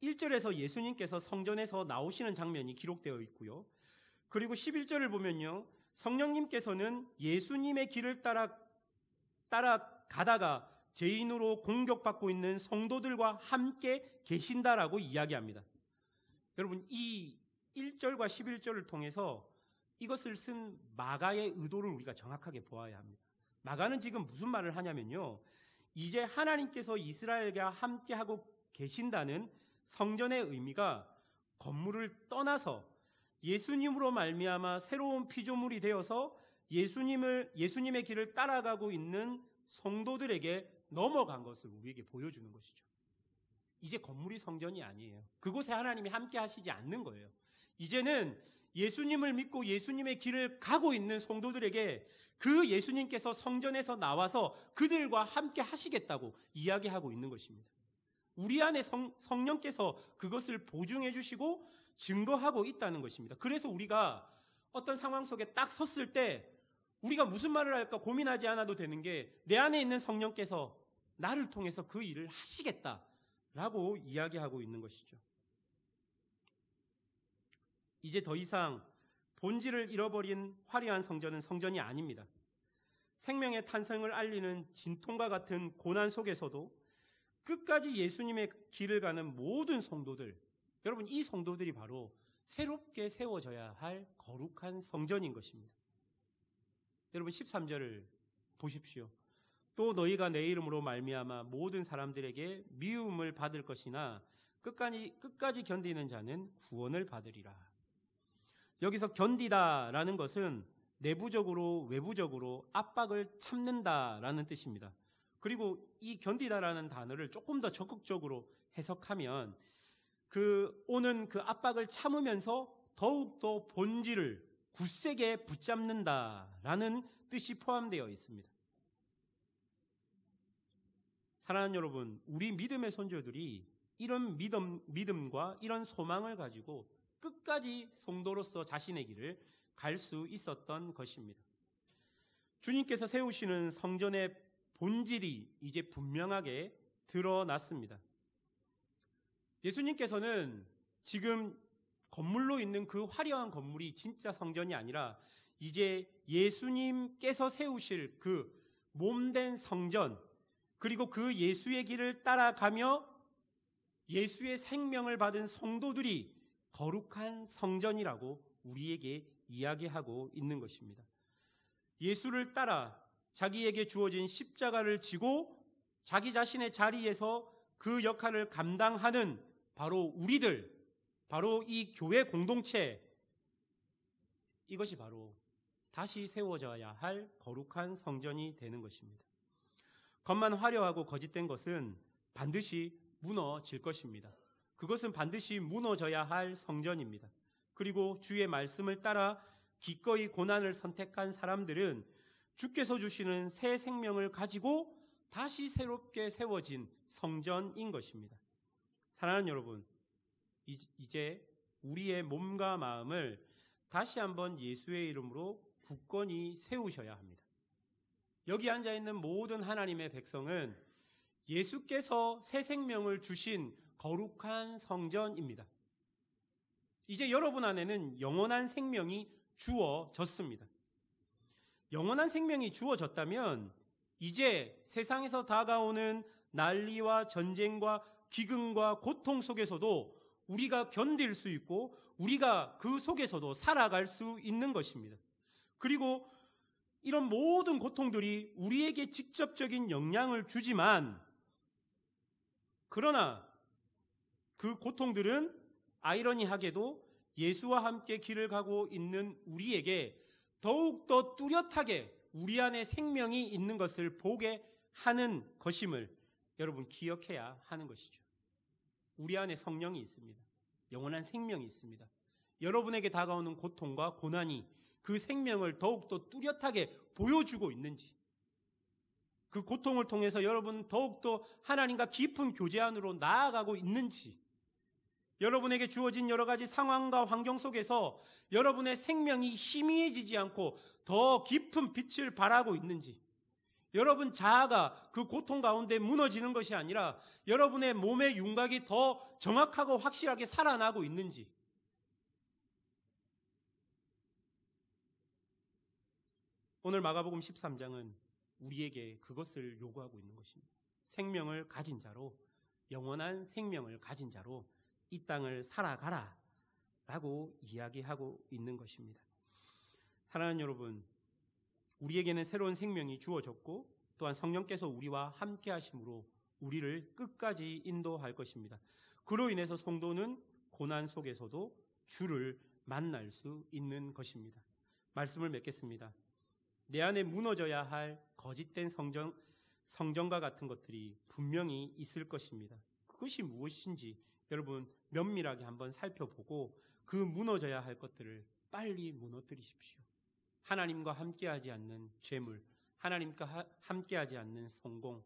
Speaker 1: 1절에서 예수님께서 성전에서 나오시는 장면이 기록되어 있고요. 그리고 11절을 보면요, 성령님께서는 예수님의 길을 따라가다가 죄인으로 공격받고 있는 성도들과 함께 계신다라고 이야기합니다. 여러분, 이 1절과 11절을 통해서 이것을 쓴 마가의 의도를 우리가 정확하게 보아야 합니다. 마가는 지금 무슨 말을 하냐면요, 이제 하나님께서 이스라엘과 함께하고 계신다는 성전의 의미가 건물을 떠나서 예수님으로 말미암아 새로운 피조물이 되어서 예수님의 길을 따라가고 있는 성도들에게 넘어간 것을 우리에게 보여주는 것이죠. 이제 건물이 성전이 아니에요. 그곳에 하나님이 함께 하시지 않는 거예요. 이제는 예수님을 믿고 예수님의 길을 가고 있는 성도들에게 그 예수님께서 성전에서 나와서 그들과 함께 하시겠다고 이야기하고 있는 것입니다. 우리 안에 성령께서 그것을 보증해 주시고 증거하고 있다는 것입니다. 그래서 우리가 어떤 상황 속에 딱 섰을 때 우리가 무슨 말을 할까 고민하지 않아도 되는 게, 내 안에 있는 성령께서 나를 통해서 그 일을 하시겠다라고 이야기하고 있는 것이죠. 이제 더 이상 본질을 잃어버린 화려한 성전은 성전이 아닙니다. 생명의 탄생을 알리는 진통과 같은 고난 속에서도 끝까지 예수님의 길을 가는 모든 성도들, 여러분, 이 성도들이 바로 새롭게 세워져야 할 거룩한 성전인 것입니다. 여러분, 13절을 보십시오. 또 너희가 내 이름으로 말미암아 모든 사람들에게 미움을 받을 것이나 끝까지 견디는 자는 구원을 받으리라. 여기서 견디다라는 것은 내부적으로 외부적으로 압박을 참는다라는 뜻입니다. 그리고 이 견디다라는 단어를 조금 더 적극적으로 해석하면 오는 그 압박을 참으면서 더욱더 본질을 굳세게 붙잡는다라는 뜻이 포함되어 있습니다. 사랑하는 여러분, 우리 믿음의 선조들이 이런 믿음과 이런 소망을 가지고 끝까지 성도로서 자신의 길을 갈 수 있었던 것입니다. 주님께서 세우시는 성전의 본질이 이제 분명하게 드러났습니다. 예수님께서는 지금 건물로 있는 그 화려한 건물이 진짜 성전이 아니라 이제 예수님께서 세우실 그 몸된 성전, 그리고 그 예수의 길을 따라가며 예수의 생명을 받은 성도들이 거룩한 성전이라고 우리에게 이야기하고 있는 것입니다. 예수를 따라 자기에게 주어진 십자가를 지고 자기 자신의 자리에서 그 역할을 감당하는 바로 우리들, 바로 이 교회 공동체, 이것이 바로 다시 세워져야 할 거룩한 성전이 되는 것입니다. 겉만 화려하고 거짓된 것은 반드시 무너질 것입니다. 그것은 반드시 무너져야 할 성전입니다. 그리고 주의 말씀을 따라 기꺼이 고난을 선택한 사람들은 주께서 주시는 새 생명을 가지고 다시 새롭게 세워진 성전인 것입니다. 사랑하는 여러분, 이제 우리의 몸과 마음을 다시 한번 예수의 이름으로 굳건히 세우셔야 합니다. 여기 앉아있는 모든 하나님의 백성은 예수께서 새 생명을 주신 거룩한 성전입니다. 이제 여러분 안에는 영원한 생명이 주어졌습니다. 영원한 생명이 주어졌다면 이제 세상에서 다가오는 난리와 전쟁과 기근과 고통 속에서도 우리가 견딜 수 있고 우리가 그 속에서도 살아갈 수 있는 것입니다. 그리고 이런 모든 고통들이 우리에게 직접적인 영향을 주지만, 그러나 그 고통들은 아이러니하게도 예수와 함께 길을 가고 있는 우리에게 더욱더 뚜렷하게 우리 안에 생명이 있는 것을 보게 하는 것임을 여러분 기억해야 하는 것이죠. 우리 안에 성령이 있습니다. 영원한 생명이 있습니다. 여러분에게 다가오는 고통과 고난이 그 생명을 더욱더 뚜렷하게 보여주고 있는지, 그 고통을 통해서 여러분 더욱더 하나님과 깊은 교제 안으로 나아가고 있는지, 여러분에게 주어진 여러 가지 상황과 환경 속에서 여러분의 생명이 희미해지지 않고 더 깊은 빛을 발하고 있는지, 여러분 자아가 그 고통 가운데 무너지는 것이 아니라 여러분의 몸의 윤곽이 더 정확하고 확실하게 살아나고 있는지, 오늘 마가복음 13장은 우리에게 그것을 요구하고 있는 것입니다. 생명을 가진 자로, 영원한 생명을 가진 자로 이 땅을 살아가라 라고 이야기하고 있는 것입니다. 사랑하는 여러분, 우리에게는 새로운 생명이 주어졌고 또한 성령께서 우리와 함께 하심으로 우리를 끝까지 인도할 것입니다. 그로 인해서 성도는 고난 속에서도 주를 만날 수 있는 것입니다. 말씀을 맺겠습니다. 내 안에 무너져야 할 거짓된 성전과 같은 것들이 분명히 있을 것입니다. 그것이 무엇인지 여러분 면밀하게 한번 살펴보고 그 무너져야 할 것들을 빨리 무너뜨리십시오. 하나님과 함께하지 않는 죄물, 하나님과 함께하지 않는 성공,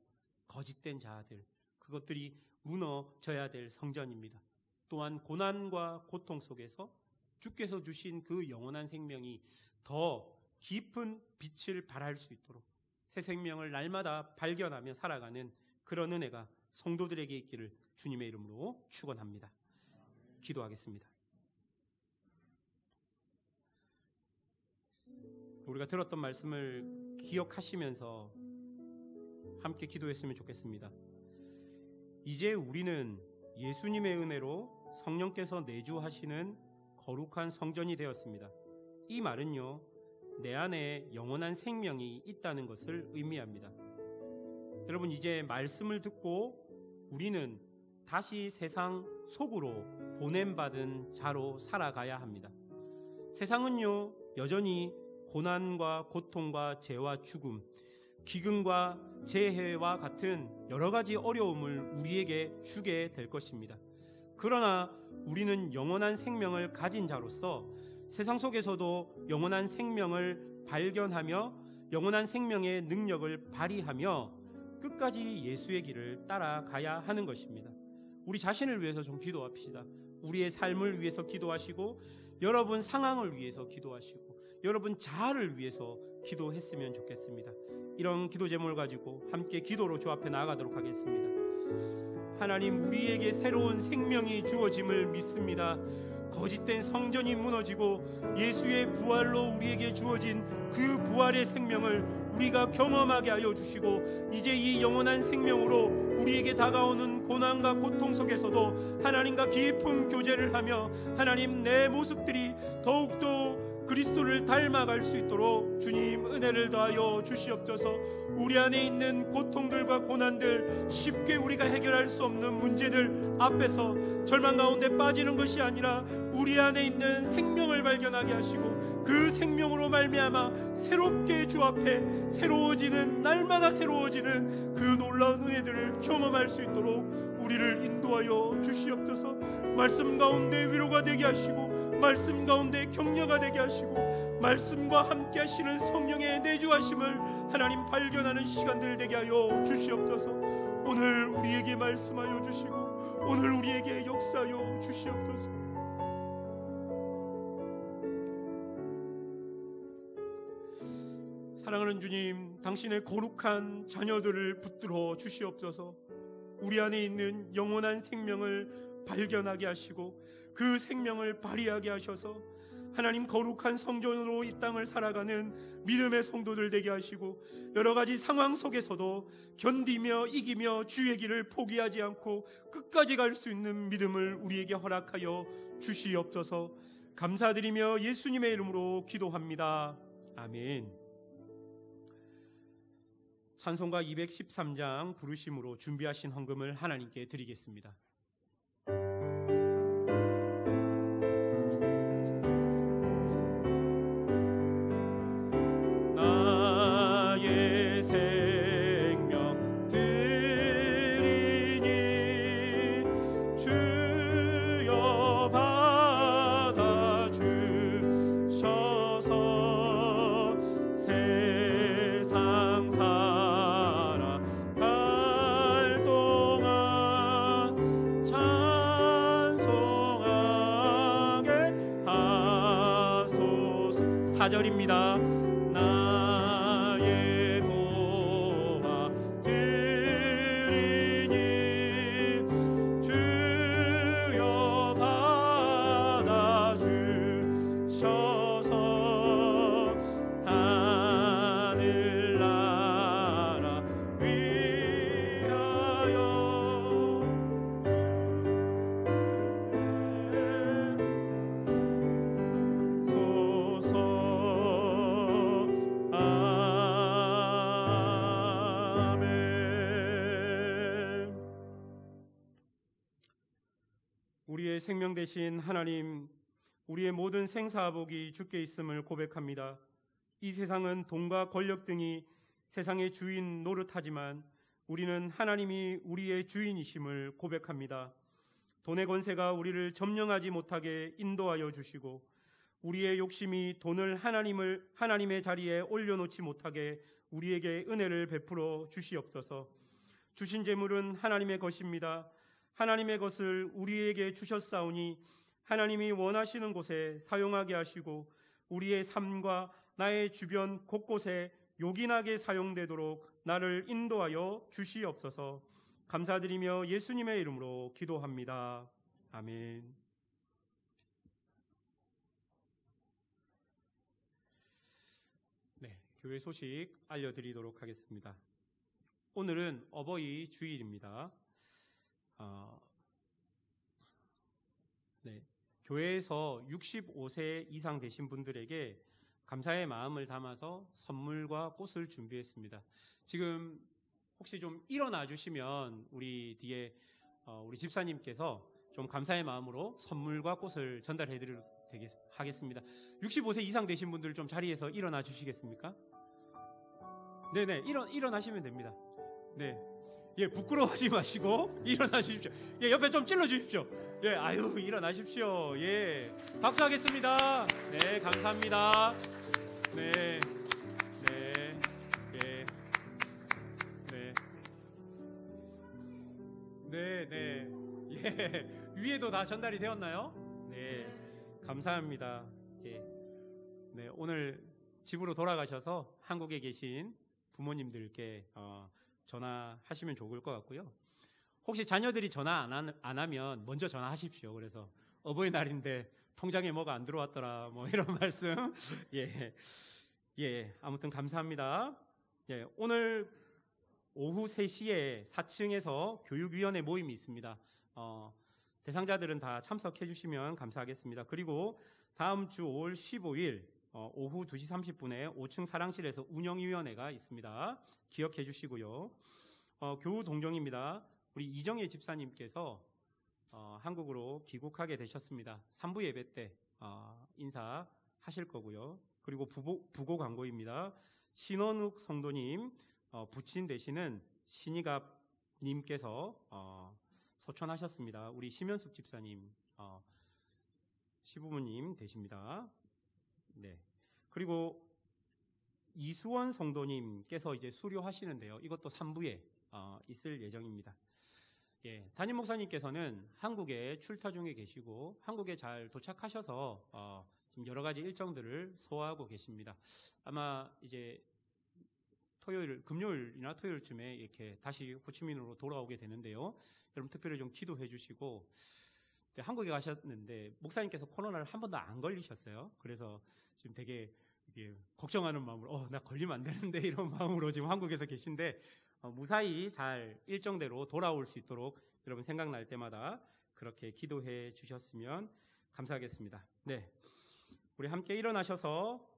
Speaker 1: 거짓된 자아들, 그것들이 무너져야 될 성전입니다. 또한 고난과 고통 속에서 주께서 주신 그 영원한 생명이 더 깊은 빛을 발할 수 있도록 새 생명을 날마다 발견하며 살아가는 그런 은혜가 성도들에게 있기를 주님의 이름으로 축원합니다. 기도하겠습니다. 우리가 들었던 말씀을 기억하시면서 함께 기도했으면 좋겠습니다. 이제 우리는 예수님의 은혜로 성령께서 내주하시는 거룩한 성전이 되었습니다. 이 말은요, 내 안에 영원한 생명이 있다는 것을 의미합니다. 여러분, 이제 말씀을 듣고 우리는 다시 세상 속으로 보냄받은 자로 살아가야 합니다. 세상은요, 여전히 고난과 고통과 죄와 죽음, 기근과 재해와 같은 여러 가지 어려움을 우리에게 주게 될 것입니다. 그러나 우리는 영원한 생명을 가진 자로서 세상 속에서도 영원한 생명을 발견하며 영원한 생명의 능력을 발휘하며 끝까지 예수의 길을 따라가야 하는 것입니다. 우리 자신을 위해서 좀 기도합시다. 우리의 삶을 위해서 기도하시고 여러분 상황을 위해서 기도하시고 여러분 자아를 위해서 기도했으면 좋겠습니다. 이런 기도 제목을 가지고 함께 기도로 주 앞에 나아가도록 하겠습니다. 하나님, 우리에게 새로운 생명이 주어짐을 믿습니다. 거짓된 성전이 무너지고 예수의 부활로 우리에게 주어진 그 부활의 생명을 우리가 경험하게 하여 주시고 이제 이 영원한 생명으로 우리에게 다가오는 고난과 고통 속에서도 하나님과 깊은 교제를 하며 하나님, 내 모습들이 더욱더 그리스도를 닮아갈 수 있도록 주님 은혜를 더하여 주시옵소서. 우리 안에 있는 고통들과 고난들, 쉽게 우리가 해결할 수 없는 문제들 앞에서 절망 가운데 빠지는 것이 아니라 우리 안에 있는 생명을 발견하게 하시고 그 생명으로 말미암아 새롭게 주 앞에 새로워지는, 날마다 새로워지는 그 놀라운 은혜들을 경험할 수 있도록 우리를 인도하여 주시옵소서. 말씀 가운데 위로가 되게 하시고 말씀 가운데 격려가 되게 하시고 말씀과 함께 하시는 성령의 내주하심을 하나님 발견하는 시간들 되게 하여 주시옵소서. 오늘 우리에게 말씀하여 주시고 오늘 우리에게 역사하여 주시옵소서. 사랑하는 주님, 당신의 거룩한 자녀들을 붙들어 주시옵소서. 우리 안에 있는 영원한 생명을 발견하게 하시고 그 생명을 발휘하게 하셔서 하나님, 거룩한 성전으로 이 땅을 살아가는 믿음의 성도들 되게 하시고 여러 가지 상황 속에서도 견디며 이기며 주의 길을 포기하지 않고 끝까지 갈 수 있는 믿음을 우리에게 허락하여 주시옵소서. 감사드리며 예수님의 이름으로 기도합니다. 아멘. 찬송가 213장 부르심으로 준비하신 헌금을 하나님께 드리겠습니다. 나의 생명 드리니 주여 받아주셔서 세상 살아갈 동안 찬송하게 하소서. 4절입니다. 나의 보화 드리니 주여 받아주셔서 하늘나라 위하여 소서. 우리의 생명 되신 하나님, 우리의 모든 생사복이 주께 있음을 고백합니다. 이 세상은 돈과 권력 등이 세상의 주인 노릇하지만 우리는 하나님이 우리의 주인이심을 고백합니다. 돈의 권세가 우리를 점령하지 못하게 인도하여 주시고 우리의 욕심이 돈을 하나님의 자리에 올려놓지 못하게 우리에게 은혜를 베풀어 주시옵소서. 주신 재물은 하나님의 것입니다. 하나님의 것을 우리에게 주셨사오니 하나님이 원하시는 곳에 사용하게 하시고 우리의 삶과 나의 주변 곳곳에 요긴하게 사용되도록 나를 인도하여 주시옵소서. 감사드리며 예수님의 이름으로 기도합니다. 아멘. 네, 교회 소식 알려드리도록 하겠습니다. 오늘은 어버이 주일입니다. 교회에서 65세 이상 되신 분들에게 감사의 마음을 담아서 선물과 꽃을 준비했습니다. 지금 혹시 좀 일어나 주시면 우리 뒤에 우리 집사님께서 좀 감사의 마음으로 선물과 꽃을 전달해 드리도록 하겠습니다. 65세 이상 되신 분들 좀 자리에서 일어나 주시겠습니까? 네네, 일어나시면 됩니다. 네, 예, 부끄러워하지 마시고 일어나십시오. 예, 옆에 좀 찔러 주십시오. 예, 아유, 일어나십시오. 예, 박수하겠습니다. 네, 감사합니다. 네, 네, 예, 네, 네, 네, 예, 위에도 다 전달이 되었나요? 네, 감사합니다. 예, 네, 오늘 집으로 돌아가셔서 한국에 계신 부모님들께 전화하시면 좋을 것 같고요. 혹시 자녀들이 전화 안 하면 먼저 전화하십시오. 그래서 어버이날인데 통장에 뭐가 안 들어왔더라, 뭐 이런 말씀. 예, 예, 아무튼 감사합니다. 예, 오늘 오후 3시에 4층에서 교육위원회 모임이 있습니다. 대상자들은 다 참석해 주시면 감사하겠습니다. 그리고 다음 주 5월 15일 오후 2시 30분에 5층 사랑실에서 운영위원회가 있습니다. 기억해 주시고요. 교우 동정입니다. 우리 이정혜 집사님께서 한국으로 귀국하게 되셨습니다. 3부 예배 때 인사하실 거고요. 그리고 부고 광고입니다. 신원욱 성도님 부친 되시는 신이갑님께서 소천하셨습니다. 우리 심연숙 집사님 시부모님 되십니다. 네. 그리고 이수원 성도님께서 이제 수료하시는데요. 이것도 3부에 있을 예정입니다. 예, 담임 목사님께서는 한국에 출타 중에 계시고 한국에 잘 도착하셔서 지금 여러 가지 일정들을 소화하고 계십니다. 아마 이제 금요일이나 토요일쯤에 이렇게 다시 호치민으로 돌아오게 되는데요. 여러분 특별히 좀 기도해 주시고, 한국에 가셨는데 목사님께서 코로나를 한 번도 안 걸리셨어요. 그래서 지금 되게 이게 걱정하는 마음으로 나 걸리면 안 되는데 이런 마음으로 지금 한국에서 계신데 무사히 잘 일정대로 돌아올 수 있도록 여러분 생각날 때마다 그렇게 기도해 주셨으면 감사하겠습니다. 네, 우리 함께 일어나셔서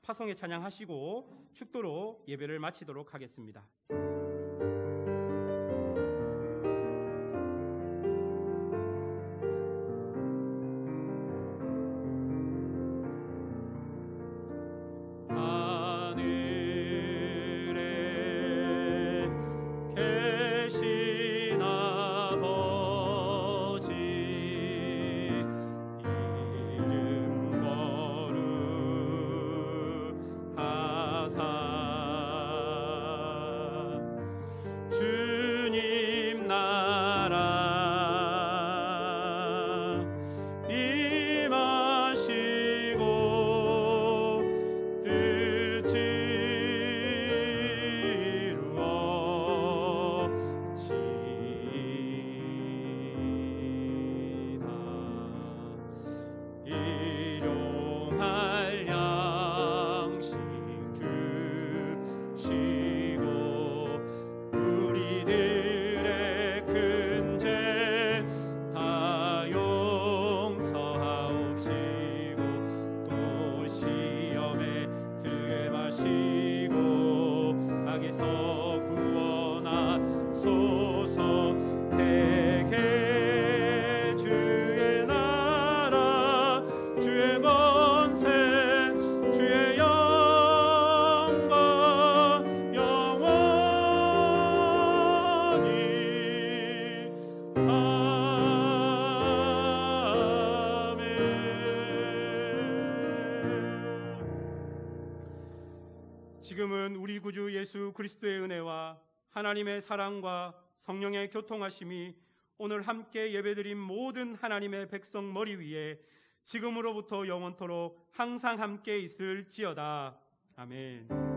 Speaker 1: 파송의 찬양하시고 축도로 예배를 마치도록 하겠습니다. 지금은 우리 구주 예수 그리스도의 은혜와 하나님의 사랑과 성령의 교통하심이 오늘 함께 예배드린 모든 하나님의 백성 머리 위에 지금으로부터 영원토록 항상 함께 있을지어다. 아멘.